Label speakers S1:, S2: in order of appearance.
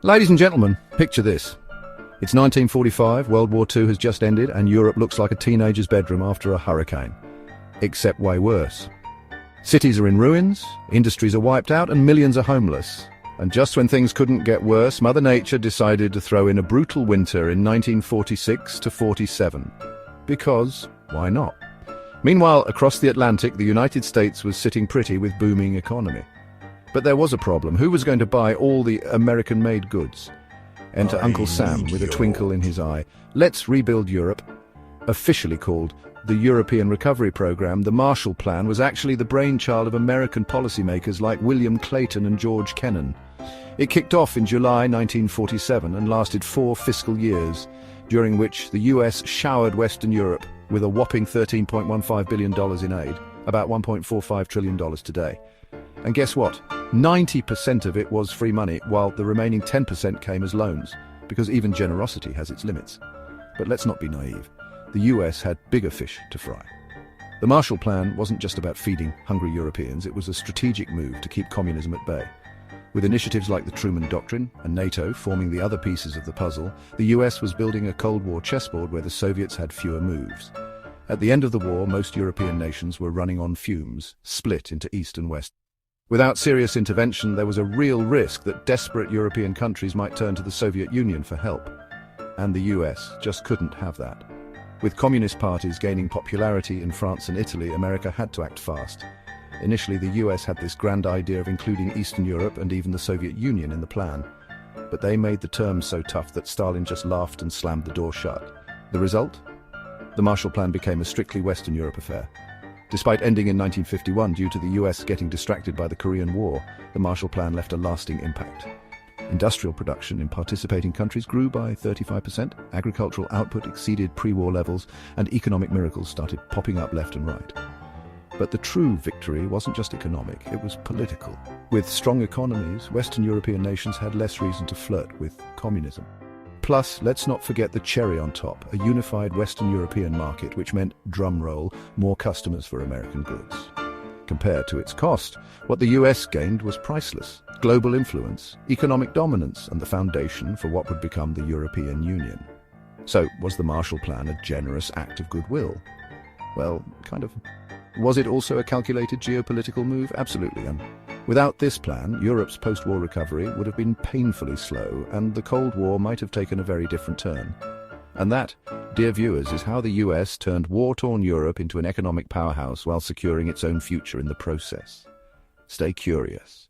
S1: Ladies and gentlemen, picture this. It's 1945, World War II has just ended, and Europe looks like a teenager's bedroom after a hurricane. Except way worse. Cities are in ruins, industries are wiped out, and millions are homeless. And just when things couldn't get worse, Mother Nature decided to throw in a brutal winter in 1946 to 47. Because, why not? Meanwhile, across the Atlantic, the United States was sitting pretty with booming economy. But there was a problem. Who was going to buy all the American-made goods? Enter Uncle Sam with a twinkle in his eye. Let's rebuild Europe. Officially called the European Recovery Program, the Marshall Plan was actually the brainchild of American policymakers like William Clayton and George Kennan. It kicked off in July 1947 and lasted 4 fiscal years, during which the US showered Western Europe with a whopping $13.15 billion in aid, about $1.45 trillion today. And guess what? 90% of it was free money, while the remaining 10% came as loans, because even generosity has its limits. But let's not be naive. The US had bigger fish to fry. The Marshall Plan wasn't just about feeding hungry Europeans, it was a strategic move to keep communism at bay. With initiatives like the Truman Doctrine and NATO forming the other pieces of the puzzle, the US was building a Cold War chessboard where the Soviets had fewer moves. At the end of the war, most European nations were running on fumes, split into East and West. Without serious intervention, there was a real risk that desperate European countries might turn to the Soviet Union for help. And the US just couldn't have that. With communist parties gaining popularity in France and Italy, America had to act fast. Initially, the US had this grand idea of including Eastern Europe and even the Soviet Union in the plan. But they made the terms so tough that Stalin just laughed and slammed the door shut. The result? The Marshall Plan became a strictly Western Europe affair. Despite ending in 1951 due to the US getting distracted by the Korean War, the Marshall Plan left a lasting impact. Industrial production in participating countries grew by 35%, agricultural output exceeded pre-war levels, and economic miracles started popping up left and right. But the true victory wasn't just economic, it was political. With strong economies, Western European nations had less reason to flirt with communism. Plus, let's not forget the cherry on top, a unified Western European market, which meant, drum roll, more customers for American goods. Compared to its cost, what the US gained was priceless. Global influence, economic dominance, and the foundation for what would become the European Union. So, was the Marshall Plan a generous act of goodwill? Well, kind of. Was it also a calculated geopolitical move? Absolutely. And without this plan, Europe's post-war recovery would have been painfully slow, and the Cold War might have taken a very different turn. And that, dear viewers, is how the US turned war-torn Europe into an economic powerhouse while securing its own future in the process. Stay curious.